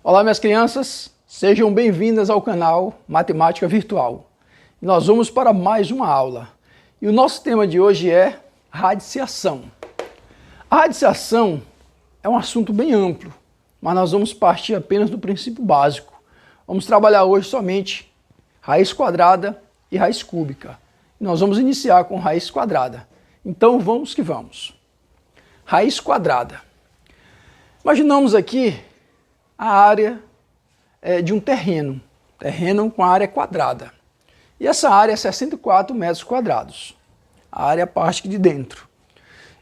Olá, minhas crianças, sejam bem-vindas ao canal Matemática Virtual. Nós vamos para mais uma aula. E o nosso tema de hoje é radiciação. A radiciação é um assunto bem amplo, mas nós vamos partir apenas do princípio básico. Vamos trabalhar hoje somente raiz quadrada e raiz cúbica. E nós vamos iniciar com raiz quadrada. Então vamos que vamos. Raiz quadrada. Imaginamos aqui a área de um terreno com a área quadrada. E essa área é 64 metros quadrados, a área parte de dentro.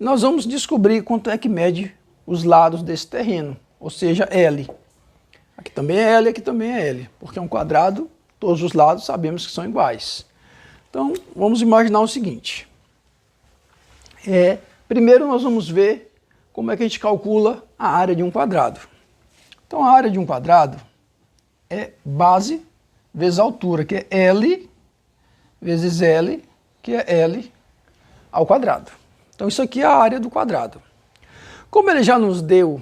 E nós vamos descobrir quanto é que mede os lados desse terreno, ou seja, L. Aqui também é L, aqui também é L, porque é um quadrado, todos os lados sabemos que são iguais. Então, vamos imaginar o seguinte. Primeiro nós vamos ver como é que a gente calcula a área de um quadrado. Então, a área de um quadrado é base vezes altura, que é L, vezes L, que é L ao quadrado. Então, isso aqui é a área do quadrado. Como ele já nos deu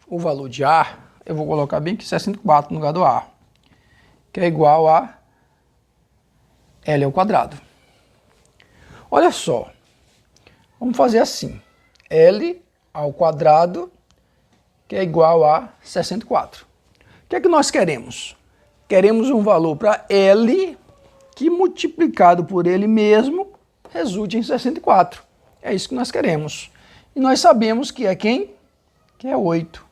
o valor de A, eu vou colocar bem aqui 64 no lugar do A, que é igual a L ao quadrado. Olha só, vamos fazer assim, L ao quadrado, que é igual a 64. O que é que nós queremos? Queremos um valor para L que multiplicado por ele mesmo resulte em 64. É isso que nós queremos. E nós sabemos que é quem? Que é 8.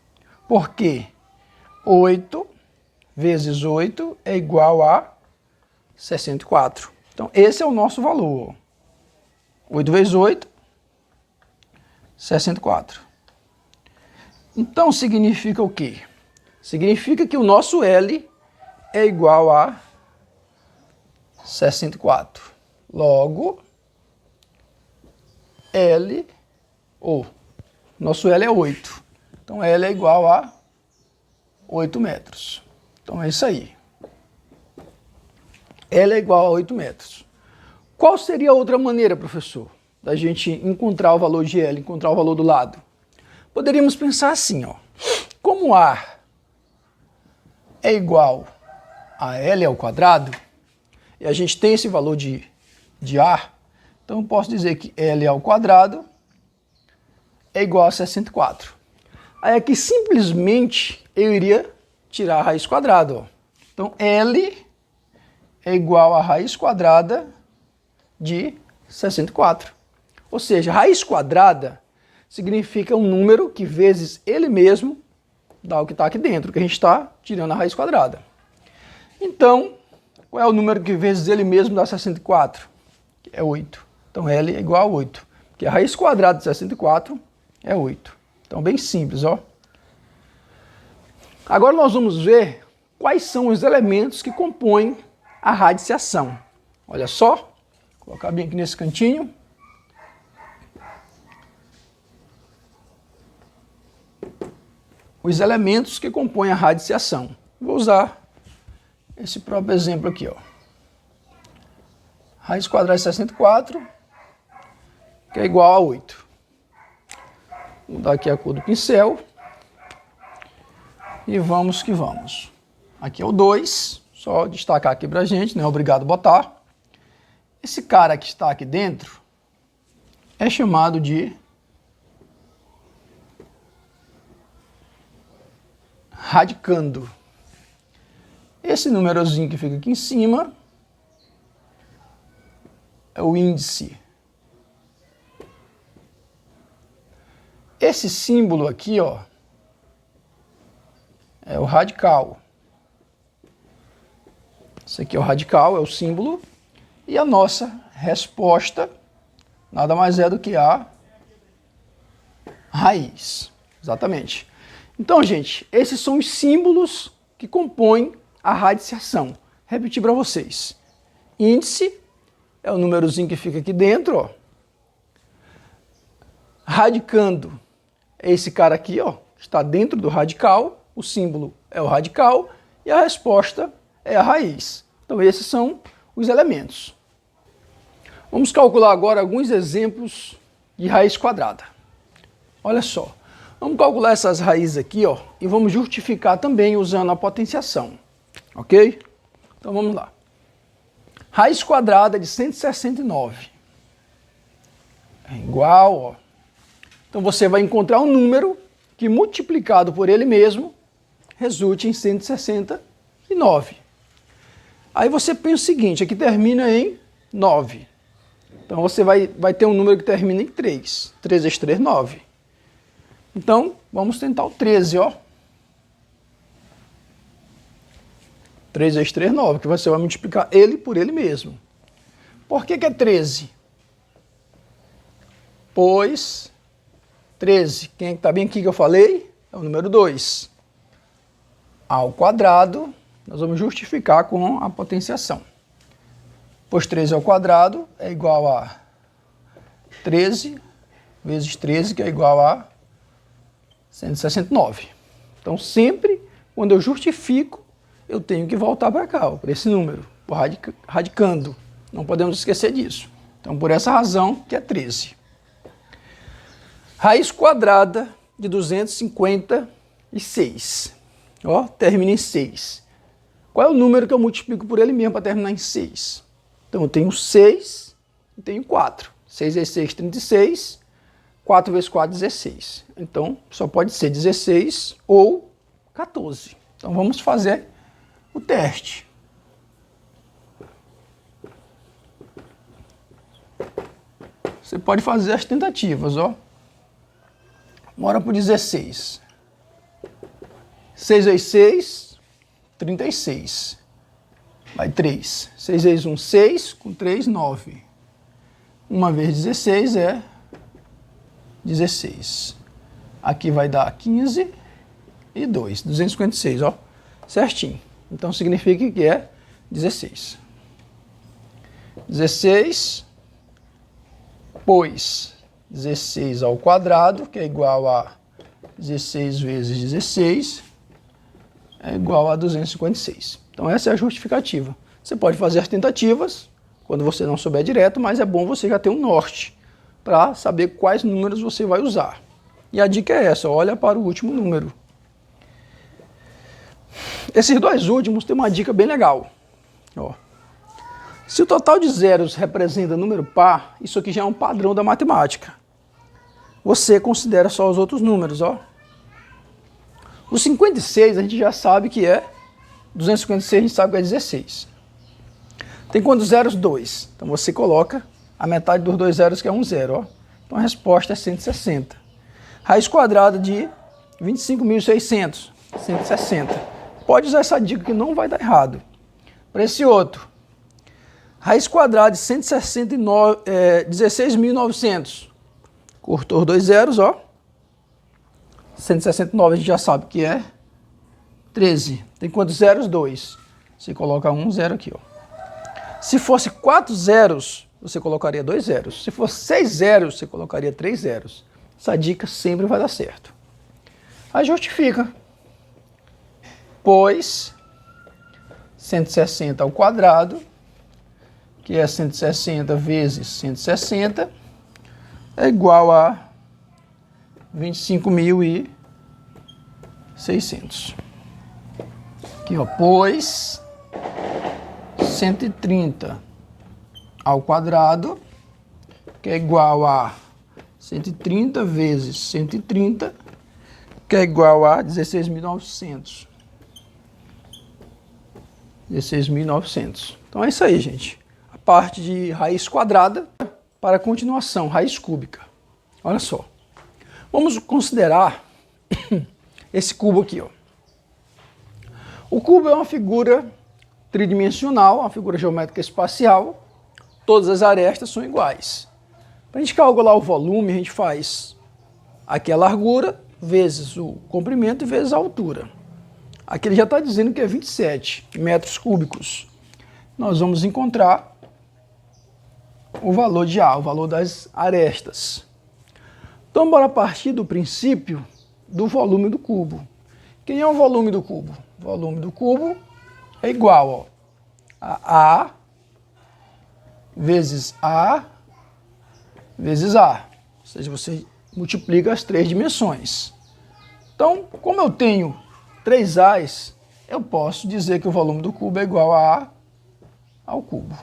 Por quê? 8 vezes 8 é igual a 64. Então, esse é o nosso valor. 8 vezes 8, 64. Então, significa o quê? Significa que o nosso L é igual a 64. Logo, nosso L é 8. Então, L é igual a 8 metros. Então, é isso aí. L é igual a 8 metros. Qual seria a outra maneira, professor, da gente encontrar o valor de L, encontrar o valor do lado? Poderíamos pensar assim, ó. Como A é igual a L ao quadrado, e a gente tem esse valor de A, então eu posso dizer que L ao quadrado é igual a 64. Aí aqui simplesmente eu iria tirar a raiz quadrada, ó. Então L é igual a raiz quadrada de 64. Ou seja, raiz quadrada significa um número que vezes ele mesmo dá o que está aqui dentro, que a gente está tirando a raiz quadrada. Então, qual é o número que vezes ele mesmo dá 64? É 8. Então, L é igual a 8, porque a raiz quadrada de 64 é 8. Então, bem simples, ó. Agora nós vamos ver quais são os elementos que compõem a radiciação. Olha só, vou colocar bem aqui nesse cantinho. Os elementos que compõem a radiciação. Vou usar esse próprio exemplo aqui, ó. Raiz quadrada de 64, que é igual a 8. Vou mudar aqui a cor do pincel. E vamos que vamos. Aqui é o 2, só destacar aqui pra gente, não é obrigado a botar. Esse cara que está aqui dentro é chamado de radicando. Esse númerozinho que fica aqui em cima é o índice. Esse símbolo aqui, ó, é o radical. Esse aqui é o radical, é o símbolo. E a nossa resposta nada mais é do que a raiz. Exatamente. Então, gente, esses são os símbolos que compõem a radiciação. Repetir para vocês. Índice é o númerozinho que fica aqui dentro, ó. Radicando é esse cara aqui, ó, está dentro do radical. O símbolo é o radical e a resposta é a raiz. Então, esses são os elementos. Vamos calcular agora alguns exemplos de raiz quadrada. Olha só. Vamos calcular essas raízes aqui, ó, e vamos justificar também usando a potenciação, ok? Então vamos lá. Raiz quadrada de 169 é igual, ó. Então você vai encontrar um número que multiplicado por ele mesmo resulte em 169. Aí você pensa o seguinte, aqui termina em 9. Então você vai ter um número que termina em 3. 3 vezes 3, 9. Então, vamos tentar o 13, ó. 3 vezes 3, 9, que você vai multiplicar ele por ele mesmo. Por que é 13? Pois 13, quem está bem aqui que eu falei? É o número 2. Ao quadrado, nós vamos justificar com a potenciação. Pois 13 ao quadrado é igual a 13 vezes 13, que é igual a 169. Então, sempre quando eu justifico, eu tenho que voltar para cá, para esse número, radicando. Não podemos esquecer disso. Então, por essa razão, que é 13. Raiz quadrada de 256. Ó, termina em 6. Qual é o número que eu multiplico por ele mesmo para terminar em 6? Então, eu tenho 6 e tenho 4. 6 vezes 6, 36. 4 vezes 4, 16. Então, só pode ser 16 ou 14. Então, vamos fazer o teste. Você pode fazer as tentativas, ó. Bora para o 16. 6 vezes 6, 36. Vai 3. 6 vezes 1, 6. Com 3, 9. 1 vezes 16 é 16. Aqui vai dar 15 e 2. 256, ó. Certinho. Então significa que é 16. 16, pois 16 ao quadrado, que é igual a 16 vezes 16, é igual a 256. Então essa é a justificativa. Você pode fazer as tentativas, quando você não souber direto, mas é bom você já ter um norte para saber quais números você vai usar. E a dica é essa, olha para o último número. Esses dois últimos têm uma dica bem legal. Ó. Se o total de zeros representa número par, isso aqui já é um padrão da matemática. Você considera só os outros números, ó. O 56 a gente já sabe que é 256, a gente sabe que é 16. Tem quantos zeros? 2. Então você coloca a metade dos dois zeros, que é um zero, ó. Então a resposta é 160. Raiz quadrada de 25.600, 160. Pode usar essa dica que não vai dar errado. Para esse outro, raiz quadrada de 16.900. Cortou os dois zeros, ó. 169 a gente já sabe que é 13. Tem quantos zeros? 2. Você coloca um zero aqui, ó. Se fosse 4 zeros, você colocaria 2 zeros. Se fosse 6 zeros, você colocaria 3 zeros. Essa dica sempre vai dar certo. Aí justifica. Pois 160 ao quadrado, que é 160 vezes 160, é igual a 25.600. Aqui, ó, pois 130 ao quadrado, que é igual a 130 vezes 130, que é igual a 16.900. 16.900. Então é isso aí, gente. A parte de raiz quadrada para a continuação, raiz cúbica. Olha só. Vamos considerar esse cubo aqui, ó. O cubo é uma figura tridimensional, uma figura geométrica espacial. Todas as arestas são iguais. Para a gente calcular o volume, a gente faz aqui a largura vezes o comprimento vezes a altura. Aqui ele já está dizendo que é 27 metros cúbicos. Nós vamos encontrar o valor de A, o valor das arestas. Então, bora partir do princípio do volume do cubo. Quem é o volume do cubo? O volume do cubo é igual, ó, a A vezes A vezes A. Ou seja, você multiplica as três dimensões. Então, como eu tenho 3 A's, eu posso dizer que o volume do cubo é igual a A ao cubo.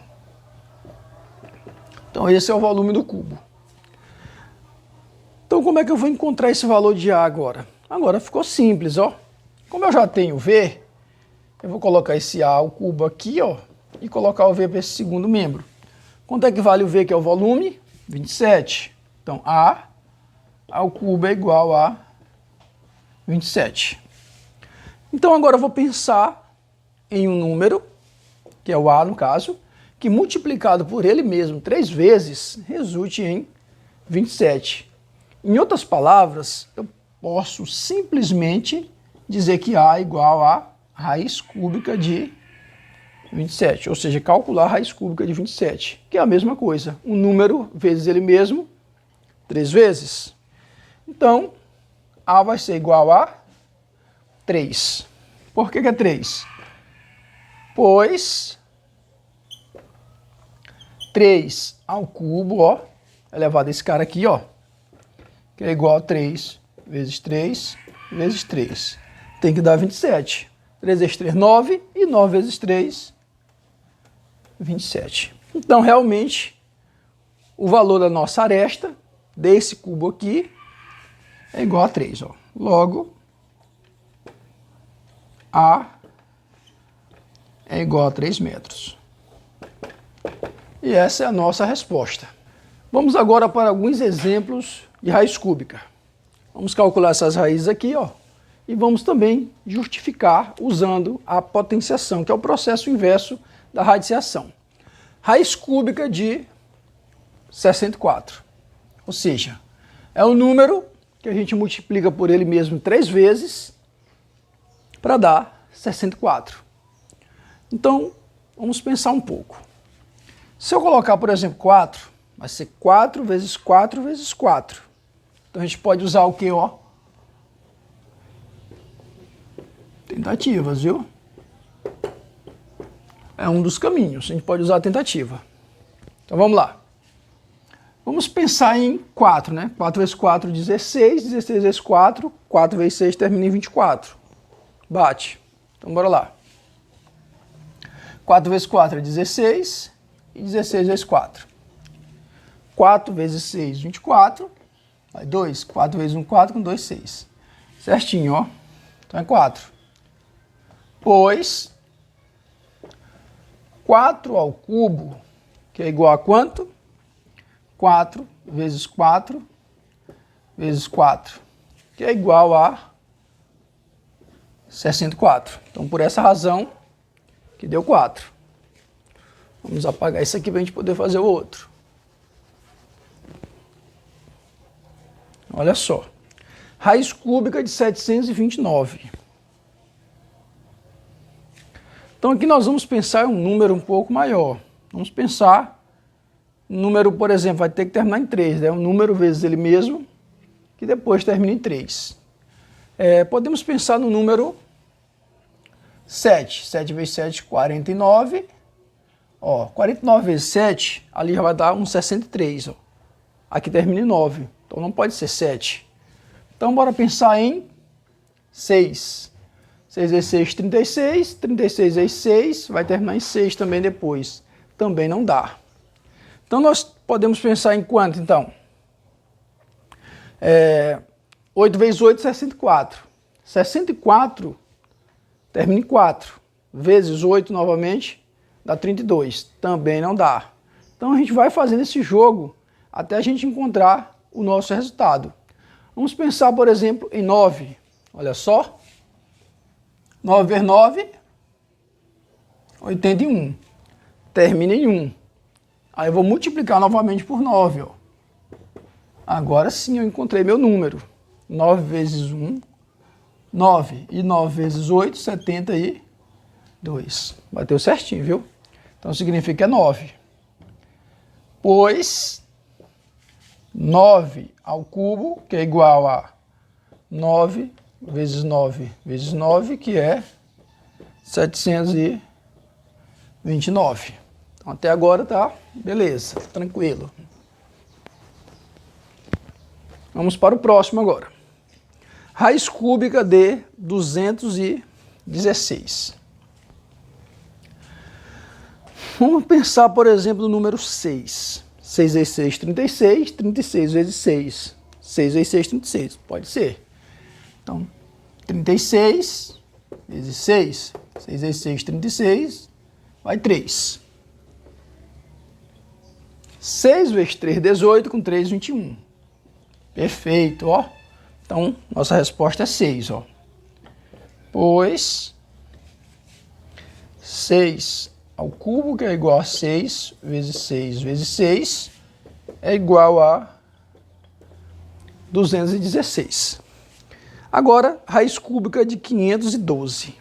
Então, esse é o volume do cubo. Então, como é que eu vou encontrar esse valor de A agora? Agora ficou simples, ó. Como eu já tenho V, eu vou colocar esse A ao cubo aqui, ó, e colocar o V para esse segundo membro. Quanto é que vale o V, que é o volume? 27. Então, A ao cubo é igual a 27. Então, agora eu vou pensar em um número, que é o A no caso, que multiplicado por ele mesmo 3 vezes, resulte em 27. Em outras palavras, eu posso simplesmente dizer que A é igual a raiz cúbica de 27, ou seja, calcular a raiz cúbica de 27, que é a mesma coisa, um número vezes ele mesmo, 3 vezes. Então, A vai ser igual a 3. Por que é 3? Pois 3 ao cubo, ó, elevado a esse cara aqui, ó, que é igual a 3 vezes 3 vezes 3. Tem que dar 27. 3 vezes 3, 9, e 9 vezes 3, 27. Então, realmente, o valor da nossa aresta, desse cubo aqui, é igual a 3. Ó. Logo, A é igual a 3 metros. E essa é a nossa resposta. Vamos agora para alguns exemplos de raiz cúbica. Vamos calcular essas raízes aqui, ó, e vamos também justificar usando a potenciação, que é o processo inverso da radiciação. Raiz cúbica de 64. Ou seja, é um número que a gente multiplica por ele mesmo 3 vezes para dar 64. Então, vamos pensar um pouco. Se eu colocar, por exemplo, 4, vai ser 4 vezes 4 vezes 4. Então, a gente pode usar o quê, ó? Tentativas, viu? É um dos caminhos, a gente pode usar a tentativa. Então, vamos lá. Vamos pensar em 4, né? 4 vezes 4, 16. 16 vezes 4, 4 vezes 6 termina em 24. Bate. Então, bora lá. 4 vezes 4 é 16. E 16 vezes 4. 4 vezes 6, 24. Vai 2. 4 vezes 1, 4. Com 2, 6. Certinho, ó. Então é 4. Pois 4 ao cubo, que é igual a quanto? 4 vezes 4 vezes 4, que é igual a 64. Então, por essa razão, que deu 4. Vamos apagar isso aqui para a gente poder fazer o outro. Olha só. Raiz cúbica de 729. Então, aqui nós vamos pensar em um número um pouco maior. Vamos pensar, um número, por exemplo, vai ter que terminar em 3, né? Um número vezes ele mesmo, que depois termina em 3. Podemos pensar no número 7. 7 vezes 7, 49. Ó, 49 vezes 7, ali já vai dar um 63. Ó. Aqui termina em 9, então não pode ser 7. Então, bora pensar em 6. 6 vezes 6, 36. 36 vezes 6, vai terminar em 6 também depois. Também não dá. Então, nós podemos pensar em quanto, então? 8 vezes 8, 64. 64 termina em 4. Vezes 8 novamente, dá 32. Também não dá. Então, a gente vai fazendo esse jogo até a gente encontrar o nosso resultado. Vamos pensar, por exemplo, em 9. Olha só. 9 vezes 9, 81. Termina em 1. Aí eu vou multiplicar novamente por 9. Ó. Agora sim eu encontrei meu número. 9 vezes 1, 9. E 9 vezes 8, 72. Bateu certinho, viu? Então significa que é 9. Pois 9 ao cubo, que é igual a 9 vezes 9 vezes 9, que é 729. Então, até agora tá beleza, tranquilo. Vamos para o próximo agora. Raiz cúbica de 216. Vamos pensar, por exemplo, no número 6. 6 vezes 6, 36. 36 vezes 6. 6 vezes 6, 36. Pode ser. Então, 36 vezes 6. 6 vezes 6, 36. Vai 3. 6 vezes 3, 18. Com 3, 21. Perfeito, ó. Então, nossa resposta é 6, ó. Pois 6 ao cubo, que é igual a 6 vezes 6 vezes 6, é igual a 216. Agora, raiz cúbica de 512.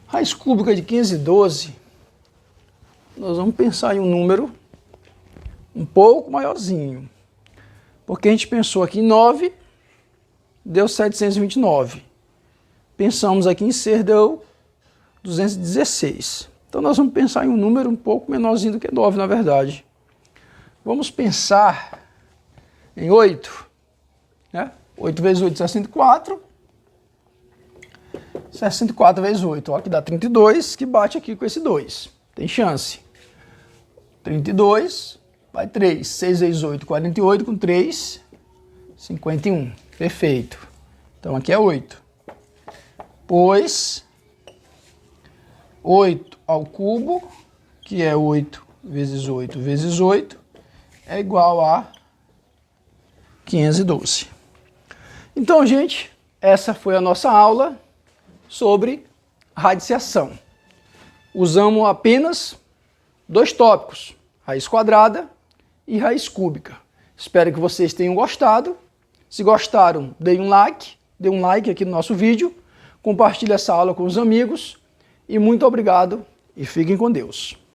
Raiz cúbica de 512, nós vamos pensar em um número um pouco maiorzinho. Porque a gente pensou aqui em 9, deu 729. Pensamos aqui em ser, deu 216. Então nós vamos pensar em um número um pouco menorzinho do que 9, na verdade. Vamos pensar em 8. Né? 8 vezes 8, 64. 64 vezes 8, ó, que dá 32, que bate aqui com esse 2. Tem chance. 32, vai 3. 6 vezes 8, 48, com 3, 51. Perfeito. Então aqui é 8. Pois 8 ao cubo, que é 8 vezes 8 vezes 8, é igual a 512. Então, gente, essa foi a nossa aula sobre radiciação. Usamos apenas 2 tópicos, raiz quadrada e raiz cúbica. Espero que vocês tenham gostado. Se gostaram, dê um like aqui no nosso vídeo, compartilhe essa aula com os amigos e muito obrigado e fiquem com Deus.